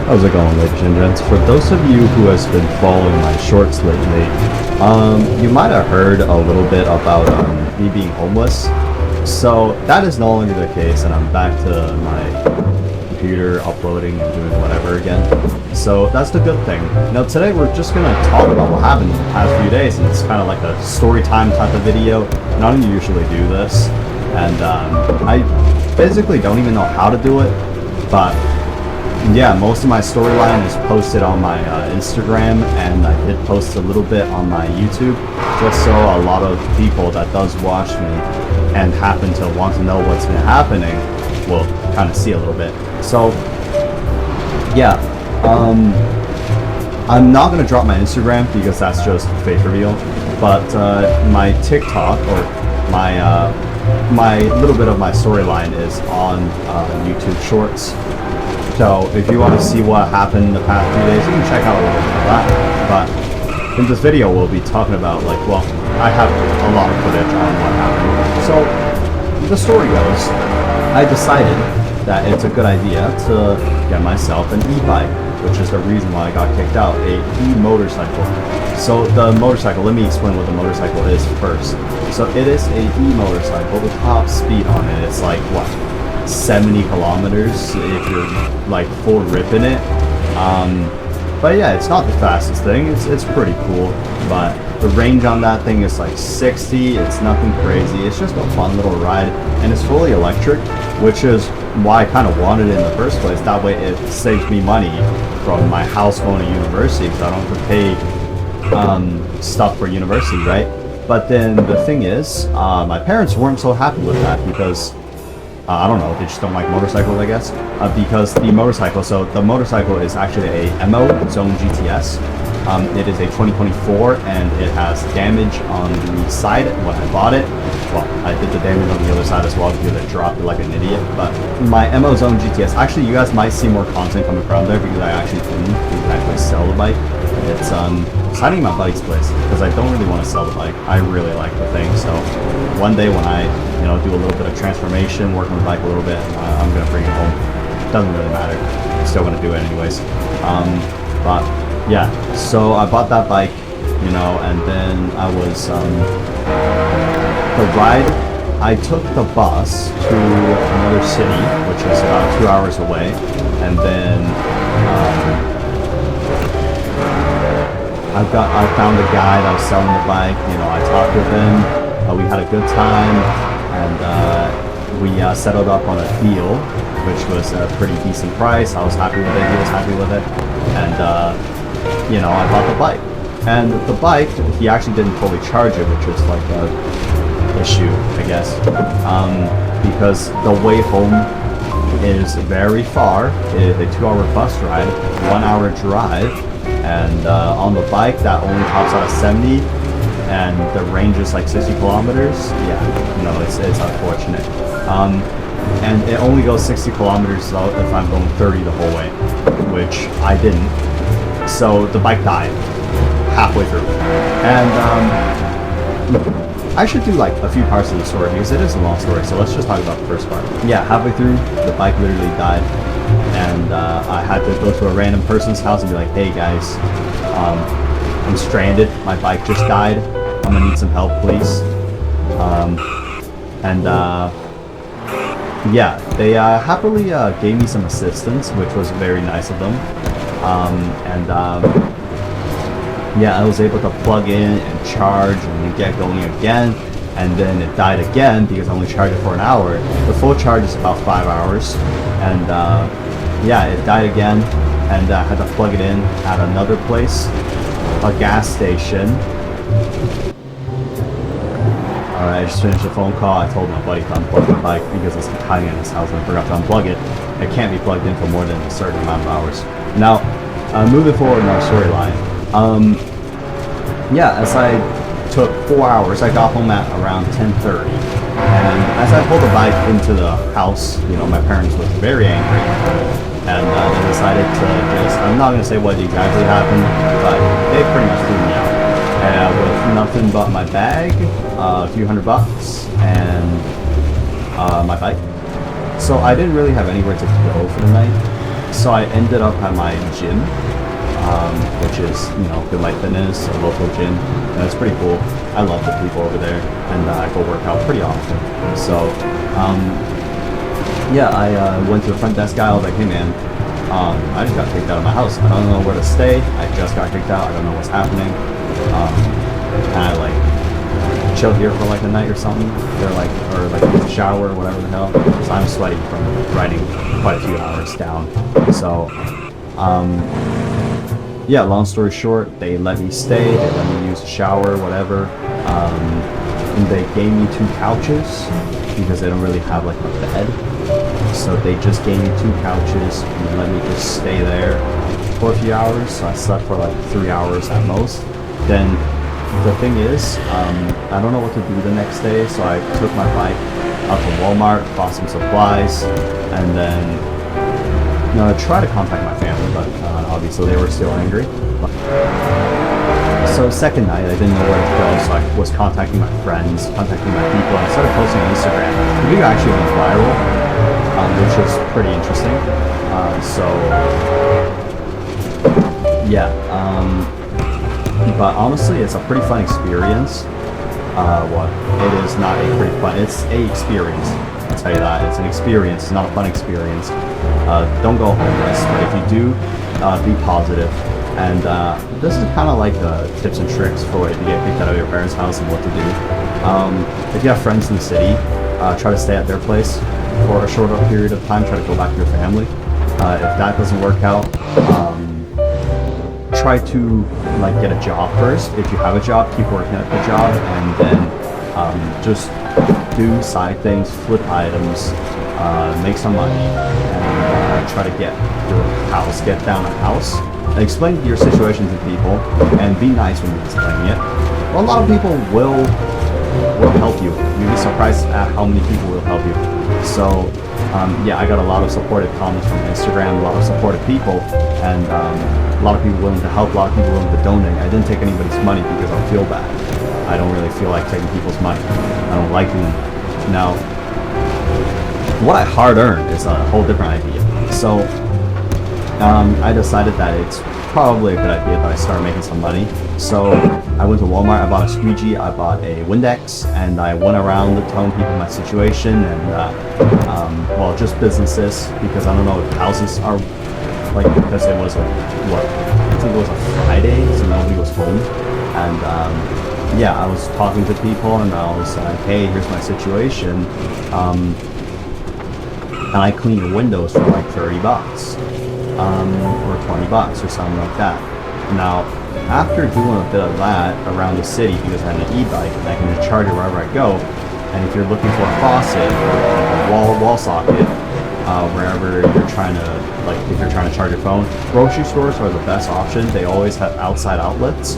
How's it going, ladies and gents? For those of you who has been following my shorts lately, you might have heard a little bit about me being homeless. So that is no longer the case, and I'm back to my computer uploading and doing whatever again. So that's the good thing. Now today we're just gonna talk about what happened in the past few days, and it's kind of like a story time type of video. And I don't usually do this, and I basically don't even know how to do it, but yeah, most of my storyline is posted on my Instagram, and I did post a little bit on my YouTube, just so a lot of people that does watch me and happen to want to know what's been happening will kind of see a little bit. So yeah, I'm not going to drop my Instagram because that's just face reveal, but my TikTok, or my little bit of my storyline is on YouTube Shorts. So if you want to see what happened in the past few days, you can check out a little bit of that. But in this video, we'll be talking about, like, well, I have a lot of footage on what happened. So the story goes, I decided that it's a good idea to get myself an e-bike, which is the reason why I got kicked out, a e-motorcycle. So the motorcycle, let me explain what the motorcycle is first. So it is a e-motorcycle with top speed on it. It's like, what, 70 kilometers if you're like full ripping it. But yeah, it's not the fastest thing. It's pretty cool, but the range on that thing is like 60. It's nothing crazy. It's just a fun little ride, and it's fully electric, which is why I kind of wanted it in the first place. That way it saves me money from my house going to university, because I don't have to pay stuff for university, right? But then the thing is, my parents weren't so happy with that, because I don't know, they just don't like motorcycles, I guess, because the motorcycle is actually a MO Zone GTS. It is a 2024, and it has damage on the side when I bought it. Well, I did the damage on the other side as well because I dropped it like an idiot. But my MO Zone GTS, actually, you guys might see more content coming from there, because I actually didn't actually sell the bike. It's signing my bike's place, because I don't really want to sell the bike. I really like the thing, so one day when I do a little bit of transformation, work on the bike a little bit, I'm gonna bring it home. Doesn't really matter. I'm still gonna do it anyways. But yeah, so I bought that bike, and then I was the ride. I took the bus to another city, which is about 2 hours away, and then I found a guy that was selling the bike. I talked with him. We had a good time, and we settled up on a deal, which was a pretty decent price. I was happy with it. He was happy with it, and I bought the bike. And the bike, he actually didn't fully charge it, which was like a issue, I guess, because the way home is very far. It is a 2-hour bus ride, 1-hour drive. And on the bike, that only tops out at 70, and the range is like 60 kilometers. Yeah, it's unfortunate. And it only goes 60 kilometers if I'm going 30 the whole way, which I didn't. So the bike died halfway through. And I should do like a few parts of the story, because it is a long story. So let's just talk about the first part. Yeah, halfway through, the bike literally died. And I had to go to a random person's house and be like, hey guys, I'm stranded, my bike just died, I'm gonna need some help, please. Yeah, they happily gave me some assistance, which was very nice of them. Yeah, I was able to plug in and charge and get going again, and then it died again because I only charged it for an hour. The full charge is about 5 hours, and yeah, it died again, and I had to plug it in at another place, a gas station. Alright, I just finished a phone call. I told my buddy to unplug my bike because it's hiding in his house, and I forgot to unplug it. It can't be plugged in for more than a certain amount of hours. Now, moving forward in our storyline, yeah, as I took 4 hours, I got home at around 10:30, and as I pulled the bike into the house, my parents was very angry. And they decided to just, I'm not going to say what exactly happened, but they pretty much threw me out. With nothing but my bag, a few $100, and my bike. So I didn't really have anywhere to go for the night. So I ended up at my gym, which is, you know, Good Life Fitness, a local gym, and it's pretty cool. I love the people over there, and I go work out pretty often. So, yeah, I went to the front desk guy. I was like, hey man, I just got kicked out of my house. I don't know where to stay. I just got kicked out. I don't know what's happening. Can I like chill here for like a night or something? They're like, or like use a shower or whatever the hell. So I'm sweating from riding quite a few hours down. So, yeah, long story short, they let me stay. They let me use a shower, whatever. And they gave me 2 couches because they don't really have like a bed. So they just gave me 2 couches and let me just stay there for a few hours. So I slept for like 3 hours at most. Then the thing is, I don't know what to do the next day, so I took my bike out to Walmart, bought some supplies, and then I tried to contact my family, but obviously they were still angry. So second night, I didn't know where to go, so I was contacting my friends, contacting my people, and I started posting on Instagram. The video actually went viral, which was pretty interesting. Yeah, but honestly, it's a pretty fun experience. It is not a pretty fun, it's a experience. I'll tell you that, it's an experience, it's not a fun experience. Don't go homeless, but if you do, be positive. And this is kind of like the tips and tricks for if you get kicked out of your parents' house and what to do. If you have friends in the city, try to stay at their place for a shorter period of time, try to go back to your family. If that doesn't work out, try to like get a job first. If you have a job, keep working at the job, and then just do side things, flip items, make some money, and try to get down a house. Explain your situation to people, and be nice when you're explaining it. Well, a lot of people will help you. You'll be surprised at how many people will help you. So, yeah, I got a lot of supportive comments from Instagram, a lot of supportive people, and a lot of people willing to help, a lot of people willing to donate. I didn't take anybody's money because I feel bad. I don't really feel like taking people's money. I don't like doing that. Now, what I hard earned is a whole different idea. So, I decided that it's probably a good idea that I start making some money. So I went to Walmart, I bought a squeegee, I bought a Windex, and I went around telling people my situation and, well, just businesses, because I don't know if houses are, like, because it was I think it was a Friday, so nobody was home. And, yeah, I was talking to people and I was like, hey, here's my situation. And I clean your windows for like $30. Or $20 or something like that. Now, after doing a bit of that around the city, because I have an e-bike and I can just charge it wherever I go, and if you're looking for a faucet or like a wall socket, wherever you're trying to, like if you're trying to charge your phone, grocery stores are the best option. They always have outside outlets.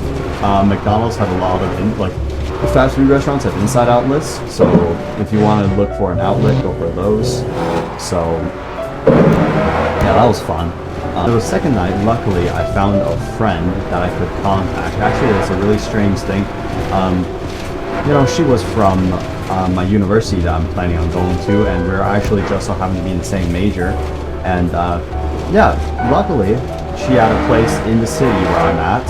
McDonald's have a lot of the fast food restaurants have inside outlets. So if you want to look for an outlet, go for those. So yeah, that was fun. The second night, luckily, I found a friend that I could contact. Actually, it's a really strange thing. She was from my university that I'm planning on going to, and we're actually just so happen to be in the same major. And yeah, luckily, she had a place in the city where I'm at,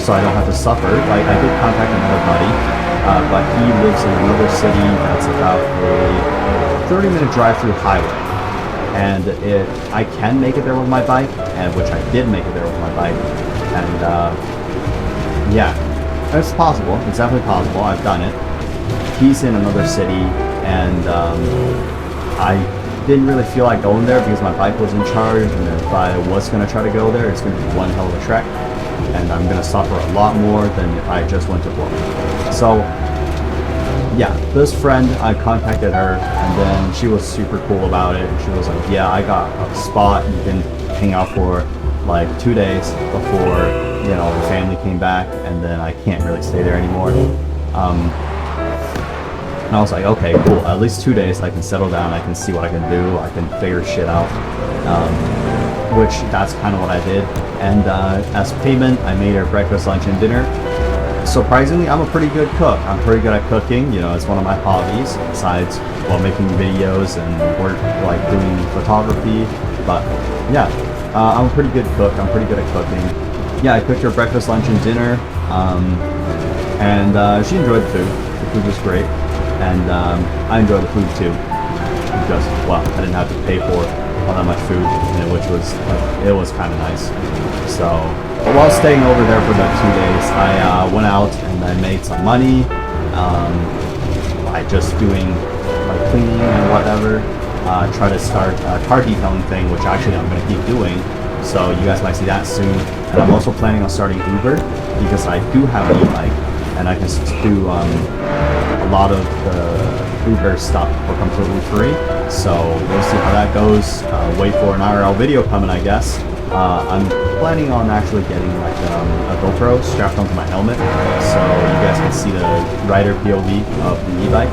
so I don't have to suffer. Like, I did contact another buddy, but he lives in another city that's about a 30-minute drive through highway. And I can make it there with my bike, and which I did make it there with my bike, and yeah, it's possible. It's definitely possible. I've done it. He's in another city, and I didn't really feel like going there because my bike was in charge, and if I was going to try to go there, it's going to be one hell of a trek, and I'm going to suffer a lot more than if I just went to work. So yeah, this friend, I contacted her, and then she was super cool about it. She was like, yeah, I got a spot. You can hang out for like 2 days before, the family came back, and then I can't really stay there anymore. And I was like, okay, cool. At least 2 days I can settle down. I can see what I can do. I can figure shit out. Which that's kind of what I did. And as payment, I made her breakfast, lunch, and dinner. Surprisingly, I'm a pretty good cook. I'm pretty good at cooking. It's one of my hobbies besides making videos and work, like doing photography. But yeah, I'm a pretty good cook. I'm pretty good at cooking. Yeah, I cooked her breakfast, lunch, and dinner, and she enjoyed the food. The food was great, and I enjoyed the food too. Because, well, I didn't have to pay for all that much food, which was it was kind of nice. So while staying over there for about 2 days, I went out and I made some money by just doing like cleaning and whatever. Try to start a car detailing thing, which actually I'm going to keep doing. So you guys might see that soon. And I'm also planning on starting Uber because I do have an e-bike and I can do a lot of the Uber stuff for completely free. So we'll see how that goes. Wait for an IRL video coming, I guess. I'm planning on actually getting like a GoPro strapped onto my helmet so you guys can see the rider POV of the e-bike,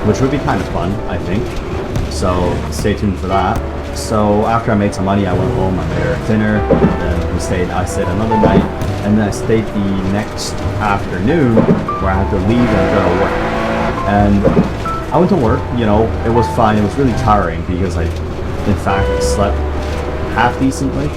which would be kind of fun, I think. So stay tuned for that. So after I made some money, I went home, I made her dinner, and then I stayed another night, and then I stayed the next afternoon where I had to leave and go to work. And I went to work, it was fine. It was really tiring because I, in fact, slept half decently.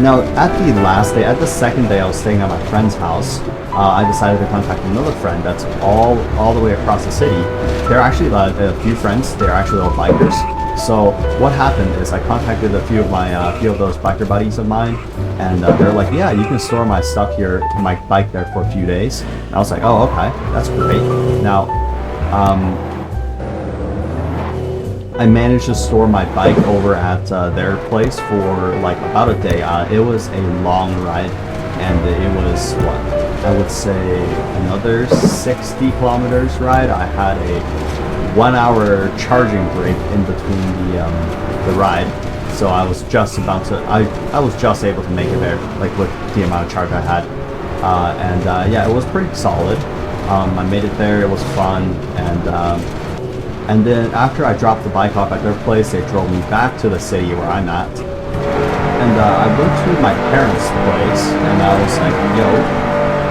Now, at the last day, at the second day I was staying at my friend's house, I decided to contact another friend that's all the way across the city. They're actually a few friends. They're actually all bikers. So what happened is I contacted a few of those biker buddies of mine, and they're like, yeah, you can store my stuff here, my bike there for a few days. And I was like, oh, okay, that's great. Now, I managed to store my bike over at their place for like about a day. It was a long ride, and it was what I would say another 60 kilometers ride. I had a 1 hour charging break in between the ride, so I was just about to. I was just able to make it there, like with the amount of charge I had, and yeah, it was pretty solid. I made it there. It was fun, and then after I dropped the bike off at their place, they drove me back to the city where I'm at. And I went to my parents' place, and I was like, yo,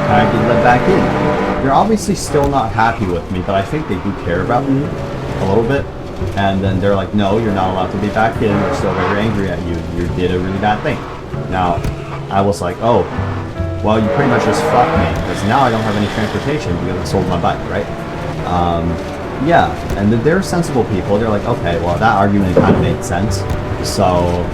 can I get let back in? They're obviously still not happy with me, but I think they do care about me a little bit. And then they're like, no, you're not allowed to be back in. They're still very angry at you. You did a really bad thing. Now, I was like, oh, well, you pretty much just fucked me, because now I don't have any transportation because I sold my bike, right? Yeah, and they're sensible people. They're like, okay, well, that argument kind of made sense. So,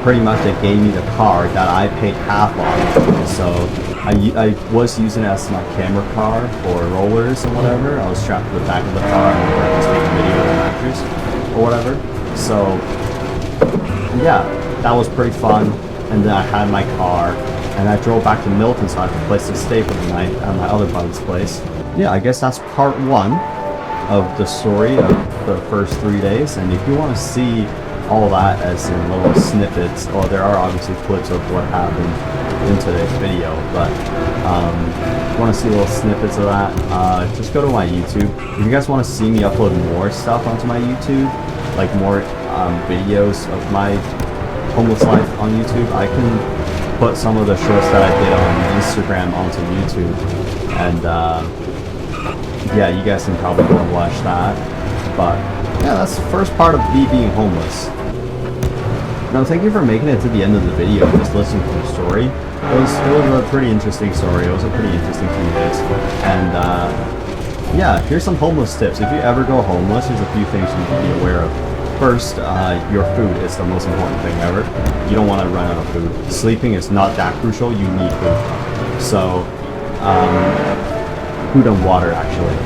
pretty much they gave me the car that I paid half on. So, I was using it as my camera car for rollers and whatever. I was strapped to the back of the car and I was taking video of the mattress or whatever. So, yeah, that was pretty fun. And then I had my car, and I drove back to Milton, so I had a place to stay for the night at my other buddy's place. Yeah, I guess that's part one of the story of the first 3 days, and if you want to see all that as in little snippets, well, there are obviously clips of what happened in today's video, but if you want to see little snippets of that, just go to my YouTube. If you guys want to see me upload more stuff onto my YouTube, like more videos of my homeless life on YouTube, I can put some of the shorts that I did on Instagram onto YouTube, and yeah, you guys can probably go and watch that. But yeah, that's the first part of me being homeless. Now, thank you for making it to the end of the video and just listening to the story. It was a pretty interesting story. It was a pretty interesting few days. And yeah, here's some homeless tips. If you ever go homeless, there's a few things you need to be aware of. First, your food is the most important thing ever. You don't want to run out of food. Sleeping is not that crucial. You need food. So, food and water, actually.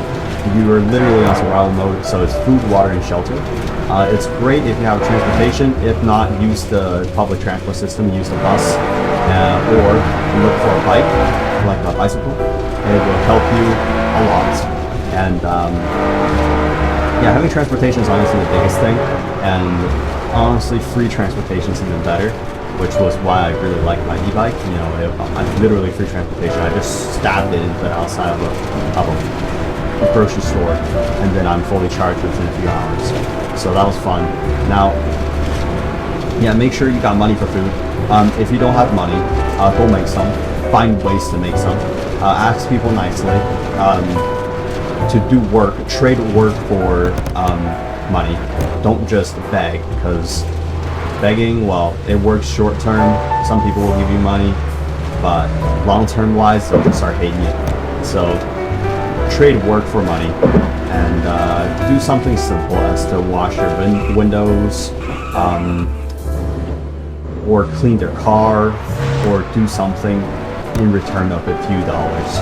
You are literally on survival mode, so it's food, water, and shelter. It's great if you have transportation. If not, use the public transport system. Use the bus, or look for a bike, like a bicycle. It will help you a lot. And yeah, having transportation is honestly the biggest thing, and honestly, free transportation is even better, which was why I really like my e-bike. You know, I literally free transportation. I just stabbed it into the outside of a grocery store, and then I'm fully charged within a few hours. So that was fun. Now, yeah, make sure you got money for food. If you don't have money, go make some. Find ways to make some. Ask people nicely. To do work, trade work for money. Don't just beg, because begging, well, it works short term. Some people will give you money, but long term wise, they'll just start hating you. So trade work for money, and do something simple as to wash your windows, or clean their car, or do something in return of a few dollars.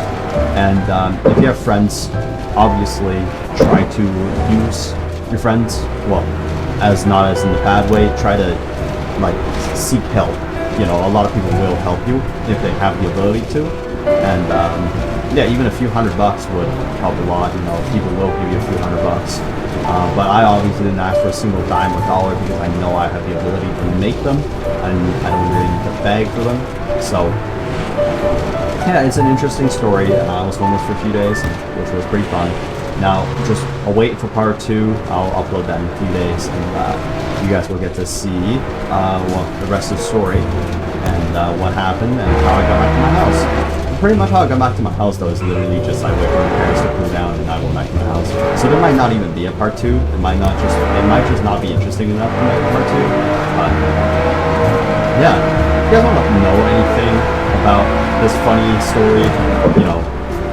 And if you have friends, obviously try to use your friends, well, as not as in the bad way. Try to like seek help. You know, a lot of people will help you if they have the ability to, and yeah, even a few $100 would help a lot. You know, people will give you a few $100. But I obviously didn't ask for a single dime or dollar because I know I have the ability to make them, and I don't really need to beg for them. So yeah, it's an interesting story. I was homeless for a few days, which was pretty fun. Now, just await for part 2. I'll upload that in a few days, and you guys will get to see the rest of the story, and what happened, and how I got back to my house. Pretty much how I got back to my house, though, is literally just I wait for my parents to cool down, and I went back to my house. So there might not even be a part 2. It might just not be interesting enough to make a part 2. But yeah, if you guys want to know anything about this funny story, you know,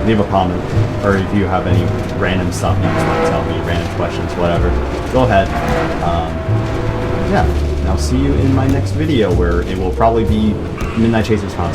leave a comment, or if you have any random stuff you just want to tell me, random questions, whatever, go ahead. Yeah, and I'll see you in my next video, where it will probably be Midnight Chasers content.